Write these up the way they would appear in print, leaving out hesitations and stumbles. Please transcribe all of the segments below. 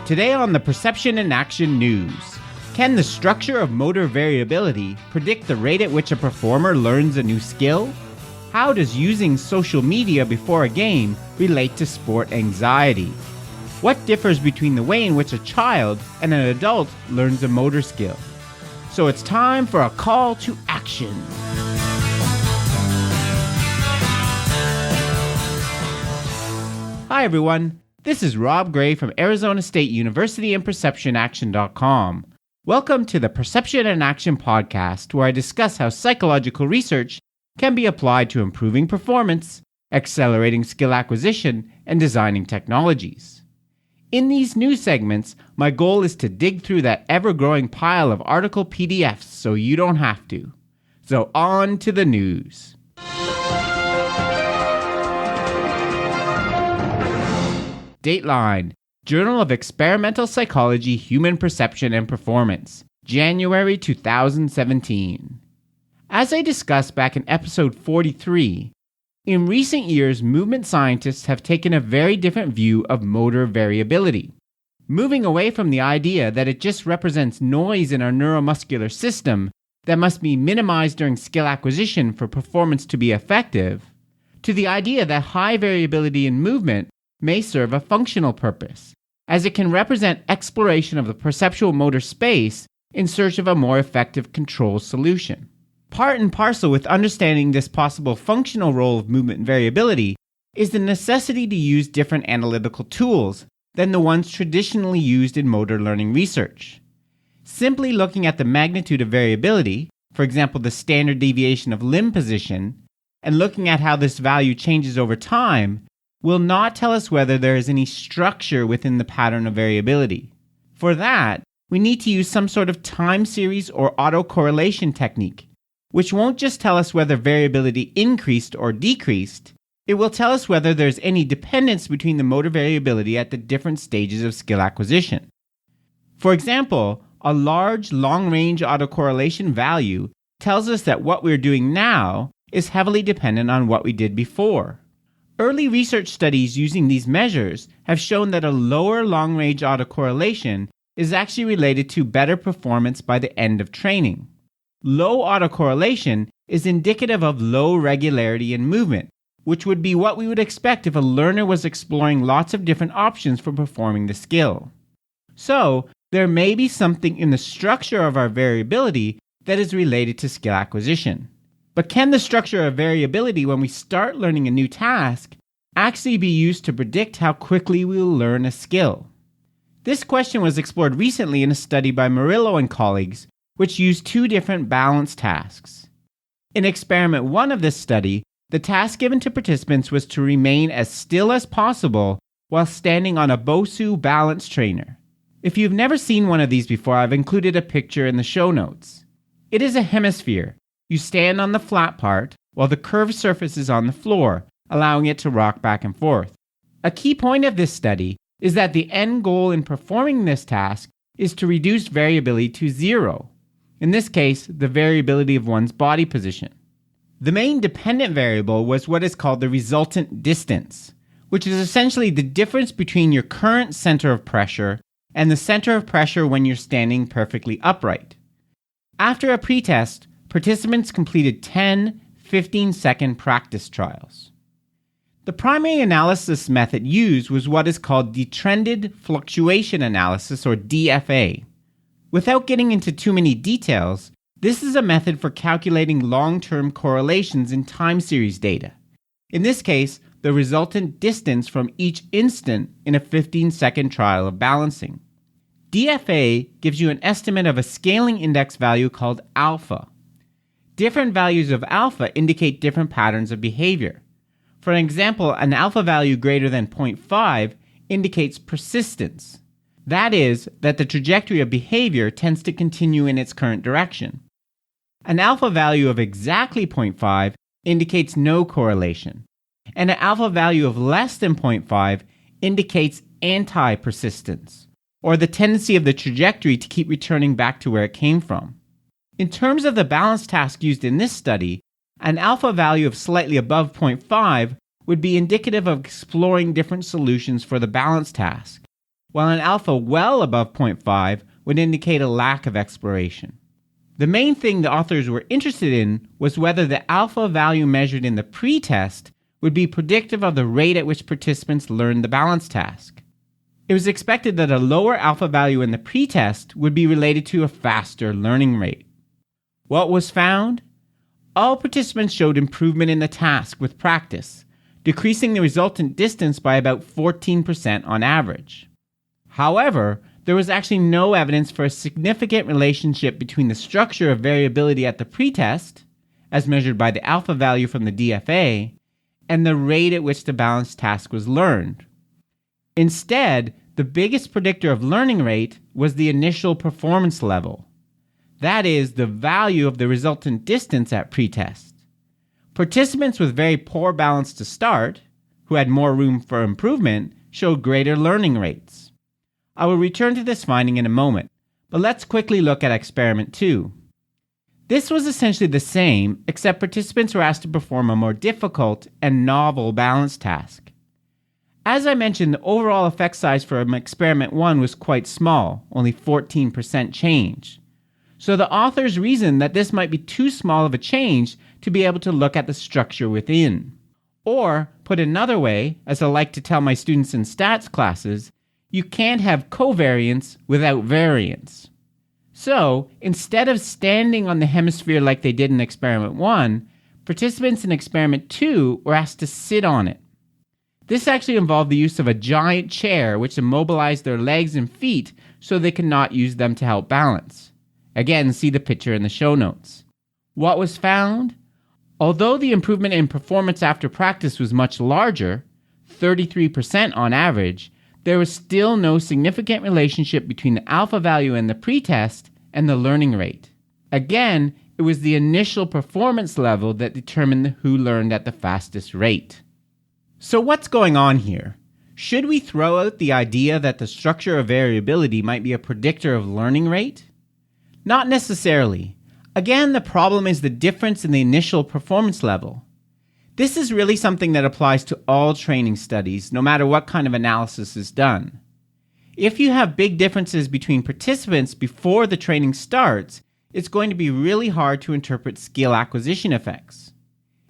Today on the Perception in Action News, can the structure of motor variability predict the rate at which a performer learns a new skill? How does using social media before a game relate to sport anxiety? What differs between the way in which a child and an adult learns a motor skill? So it's time for a call to action. Hi everyone, this is Rob Gray from Arizona State University and PerceptionAction.com. Welcome to the Perception in Action podcast, where I discuss how psychological research can be applied to improving performance, accelerating skill acquisition, and designing technologies. In these new segments, my goal is to dig through that ever-growing pile of article PDFs so you don't have to. So on to the news. Dateline, Journal of Experimental Psychology, Human Perception and Performance, January 2017. As I discussed back in episode 43, in recent years, movement scientists have taken a very different view of motor variability, moving away from the idea that it just represents noise in our neuromuscular system that must be minimized during skill acquisition for performance to be effective, to the idea that high variability in movement may serve a functional purpose, as it can represent exploration of the perceptual motor space in search of a more effective control solution. Part and parcel with understanding this possible functional role of movement variability is the necessity to use different analytical tools than the ones traditionally used in motor learning research. Simply looking at the magnitude of variability, for example the standard deviation of limb position, and looking at how this value changes over time, will not tell us whether there is any structure within the pattern of variability. For that, we need to use some sort of time series or autocorrelation technique, which won't just tell us whether variability increased or decreased, it will tell us whether there's any dependence between the motor variability at the different stages of skill acquisition. For example, a large long-range autocorrelation value tells us that what we're doing now is heavily dependent on what we did before. Early research studies using these measures have shown that a lower long-range autocorrelation is actually related to better performance by the end of training. Low autocorrelation is indicative of low regularity in movement, which would be what we would expect if a learner was exploring lots of different options for performing the skill. So, there may be something in the structure of our variability that is related to skill acquisition. But can the structure of variability when we start learning a new task actually be used to predict how quickly we will learn a skill? This question was explored recently in a study by Murillo and colleagues, which used two different balance tasks. In experiment 1 of this study, the task given to participants was to remain as still as possible while standing on a Bosu balance trainer. If you've never seen one of these before, I've included a picture in the show notes. It is a hemisphere. You stand on the flat part while the curved surface is on the floor, allowing it to rock back and forth. A key point of this study is that the end goal in performing this task is to reduce variability to 0. In this case, the variability of one's body position. The main dependent variable was what is called the resultant distance, which is essentially the difference between your current center of pressure and the center of pressure when you're standing perfectly upright. After a pretest, participants completed 10 15-second practice trials. The primary analysis method used was what is called detrended fluctuation analysis, or DFA. Without getting into too many details, this is a method for calculating long-term correlations in time series data. In this case, the resultant distance from each instant in a 15-second trial of balancing. DFA gives you an estimate of a scaling index value called alpha. Different values of alpha indicate different patterns of behavior. For example, an alpha value greater than 0.5 indicates persistence. That is, that the trajectory of behavior tends to continue in its current direction. An alpha value of exactly 0.5 indicates no correlation, and an alpha value of less than 0.5 indicates anti-persistence, or the tendency of the trajectory to keep returning back to where it came from. In terms of the balance task used in this study, an alpha value of slightly above 0.5 would be indicative of exploring different solutions for the balance task. while an alpha well above 0.5 would indicate a lack of exploration. The main thing the authors were interested in was whether the alpha value measured in the pre-test would be predictive of the rate at which participants learned the balance task. It was expected that a lower alpha value in the pre-test would be related to a faster learning rate. What was found? All participants showed improvement in the task with practice, decreasing the resultant distance by about 14% on average. However, there was actually no evidence for a significant relationship between the structure of variability at the pretest, as measured by the alpha value from the DFA, and the rate at which the balanced task was learned. Instead, the biggest predictor of learning rate was the initial performance level. That is, the value of the resultant distance at pretest. Participants with very poor balance to start, who had more room for improvement, showed greater learning rates. I will return to this finding in a moment, but let's quickly look at experiment 2. This was essentially the same, except participants were asked to perform a more difficult and novel balance task. As I mentioned, the overall effect size for experiment 1 was quite small, only 14% change. So the authors reasoned that this might be too small of a change to be able to look at the structure within. Or, put another way, as I like to tell my students in stats classes, you can't have covariance without variance. So, instead of standing on the hemisphere like they did in experiment 1, participants in experiment 2 were asked to sit on it. This actually involved the use of a giant chair which immobilized their legs and feet so they could not use them to help balance. Again, see the picture in the show notes. What was found? Although the improvement in performance after practice was much larger, 33% on average, there was still no significant relationship between the alpha value in the pretest and the learning rate. Again, it was the initial performance level that determined who learned at the fastest rate. So what's going on here? Should we throw out the idea that the structure of variability might be a predictor of learning rate? Not necessarily. Again, the problem is the difference in the initial performance level. This is really something that applies to all training studies, no matter what kind of analysis is done. If you have big differences between participants before the training starts, it's going to be really hard to interpret skill acquisition effects.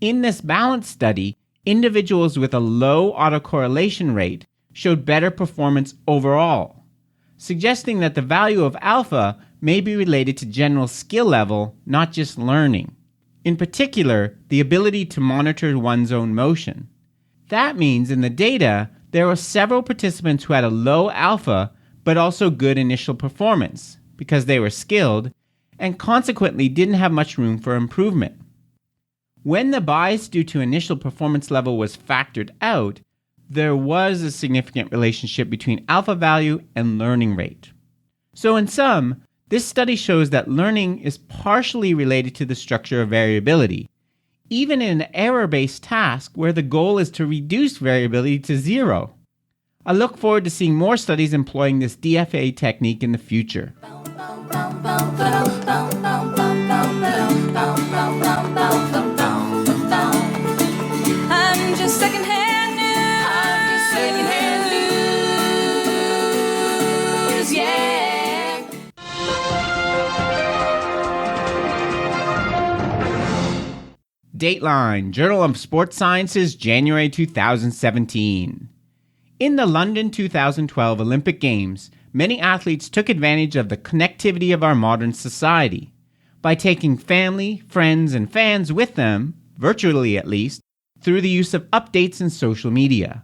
In this balance study, individuals with a low autocorrelation rate showed better performance overall, suggesting that the value of alpha may be related to general skill level, not just learning. In particular, the ability to monitor one's own motion. That means in the data, there were several participants who had a low alpha, but also good initial performance, because they were skilled, and consequently didn't have much room for improvement. When the bias due to initial performance level was factored out, there was a significant relationship between alpha value and learning rate. So in sum, this study shows that learning is partially related to the structure of variability, even in an error-based task where the goal is to reduce variability to 0. I look forward to seeing more studies employing this DFA technique in the future. I'm just secondhand news, yeah. Dateline, Journal of Sports Sciences, January 2017. In the London 2012 Olympic Games, many athletes took advantage of the connectivity of our modern society by taking family, friends, and fans with them, virtually at least, through the use of updates in social media.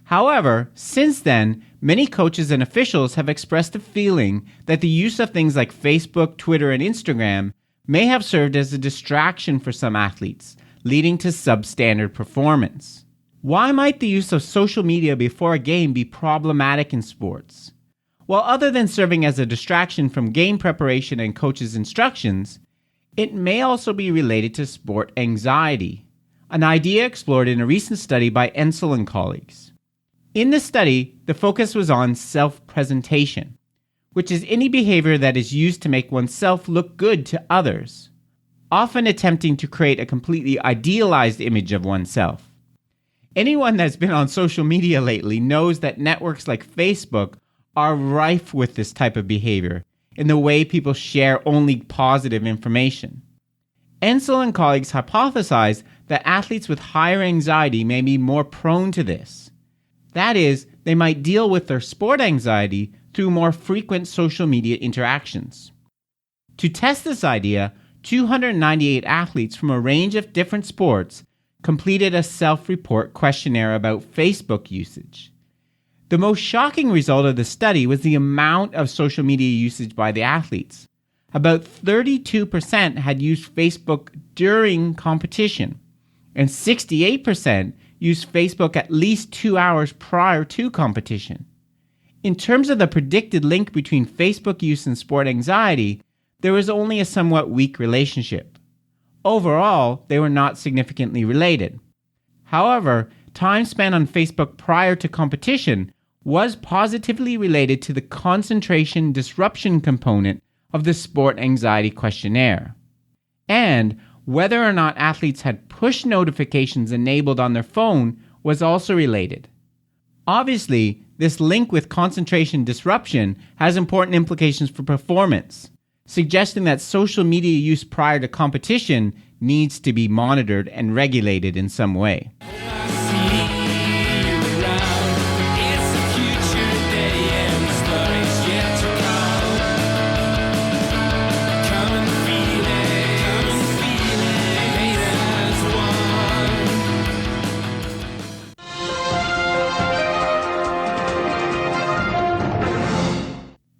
However, since then, many coaches and officials have expressed a feeling that the use of things like Facebook, Twitter, and Instagram may have served as a distraction for some athletes, leading to substandard performance. Why might the use of social media before a game be problematic in sports? Well, other than serving as a distraction from game preparation and coaches' instructions, it may also be related to sport anxiety, an idea explored in a recent study by Ensel and colleagues. In this study, the focus was on self-presentation, which is any behavior that is used to make oneself look good to others, often attempting to create a completely idealized image of oneself. Anyone that's been on social media lately knows that networks like Facebook are rife with this type of behavior in the way people share only positive information. Ensel and colleagues hypothesize that athletes with higher anxiety may be more prone to this. That is, they might deal with their sport anxiety through more frequent social media interactions. To test this idea, 298 athletes from a range of different sports completed a self-report questionnaire about Facebook usage. The most shocking result of the study was the amount of social media usage by the athletes. About 32% had used Facebook during competition, and 68% used Facebook at least 2 hours prior to competition. In terms of the predicted link between Facebook use and sport anxiety, there was only a somewhat weak relationship. Overall, they were not significantly related. However, time spent on Facebook prior to competition was positively related to the concentration disruption component of the sport anxiety questionnaire. And whether or not athletes had push notifications enabled on their phone was also related. Obviously, this link with concentration disruption has important implications for performance, suggesting that social media use prior to competition needs to be monitored and regulated in some way.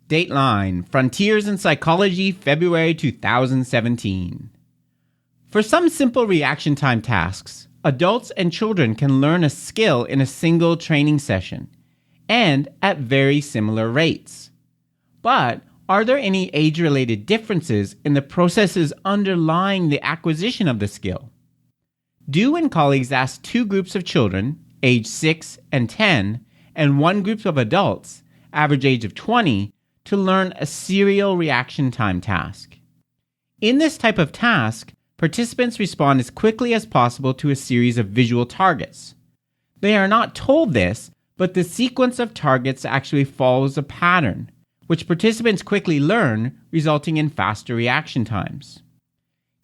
Dateline, Frontiers in Psychology, February 2017. For some simple reaction time tasks, adults and children can learn a skill in a single training session, and at very similar rates. But are there any age-related differences in the processes underlying the acquisition of the skill? Dew and colleagues asked two groups of children, age 6 and 10, and one group of adults, average age of 20, to learn a serial reaction time task. In this type of task, participants respond as quickly as possible to a series of visual targets. They are not told this, but the sequence of targets actually follows a pattern, which participants quickly learn, resulting in faster reaction times.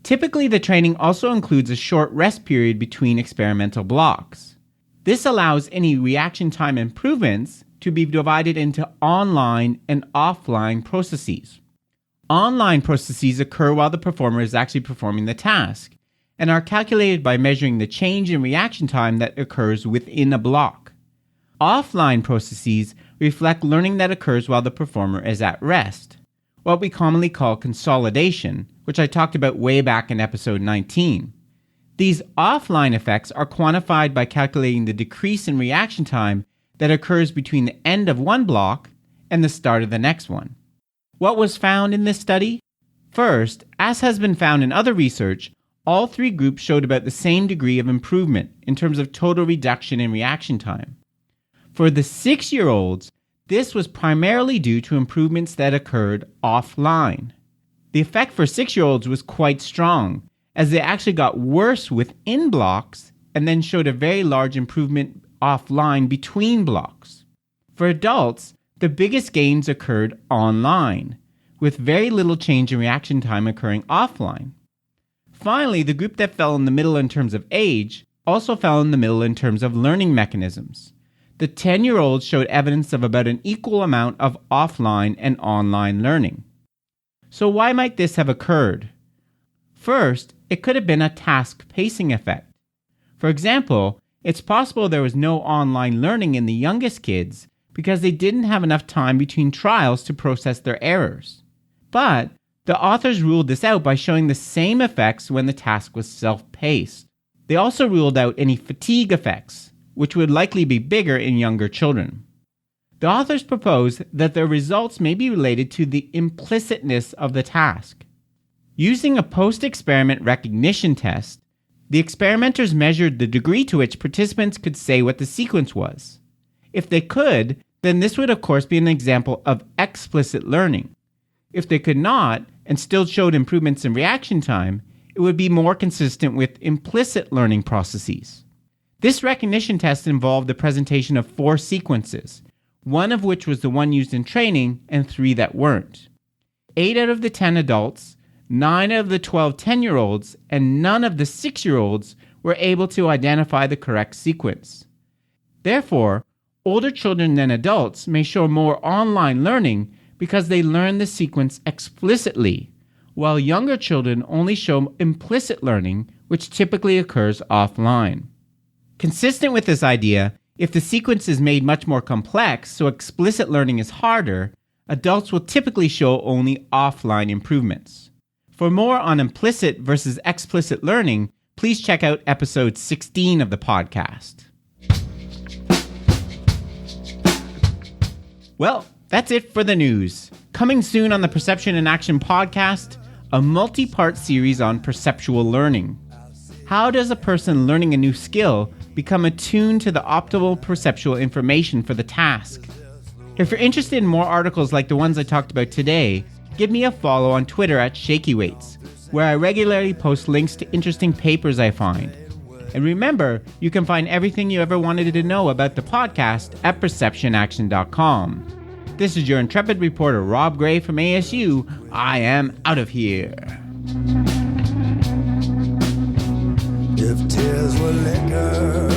Typically, the training also includes a short rest period between experimental blocks. This allows any reaction time improvements to be divided into online and offline processes. Online processes occur while the performer is actually performing the task and are calculated by measuring the change in reaction time that occurs within a block. Offline processes reflect learning that occurs while the performer is at rest, what we commonly call consolidation, which I talked about way back in episode 19. These offline effects are quantified by calculating the decrease in reaction time that occurs between the end of one block and the start of the next one. What was found in this study? First, as has been found in other research, all three groups showed about the same degree of improvement in terms of total reduction in reaction time. For the 6-year-olds, this was primarily due to improvements that occurred offline. The effect for 6-year-olds was quite strong, as they actually got worse within blocks and then showed a very large improvement offline between blocks. For adults, the biggest gains occurred online, with very little change in reaction time occurring offline. Finally, the group that fell in the middle in terms of age also fell in the middle in terms of learning mechanisms. The 10-year-olds showed evidence of about an equal amount of offline and online learning. So why might this have occurred? First, it could have been a task pacing effect. For example, it's possible there was no online learning in the youngest kids because they didn't have enough time between trials to process their errors. But the authors ruled this out by showing the same effects when the task was self-paced. They also ruled out any fatigue effects, which would likely be bigger in younger children. The authors propose that their results may be related to the implicitness of the task. Using a post-experiment recognition test, the experimenters measured the degree to which participants could say what the sequence was. If they could, then this would of course be an example of explicit learning. If they could not, and still showed improvements in reaction time, it would be more consistent with implicit learning processes. This recognition test involved the presentation of 4 sequences, one of which was the one used in training and 3 that weren't. 8 out of the 10 adults, 9 out of the 12 10-year-olds, and none of the 6-year-olds were able to identify the correct sequence. Therefore, older children than adults may show more online learning because they learn the sequence explicitly, while younger children only show implicit learning, which typically occurs offline. Consistent with this idea, if the sequence is made much more complex, so explicit learning is harder, adults will typically show only offline improvements. For more on implicit versus explicit learning, please check out episode 16 of the podcast. Well, that's it for the news. Coming soon on the Perception in Action podcast, a multi-part series on perceptual learning. How does a person learning a new skill become attuned to the optimal perceptual information for the task? If you're interested in more articles like the ones I talked about today, give me a follow on Twitter at ShakyWeights, where I regularly post links to interesting papers I find. And remember, you can find everything you ever wanted to know about the podcast at perceptionaction.com. This is your intrepid reporter Rob Gray from ASU. I am out of here. If tears were liquor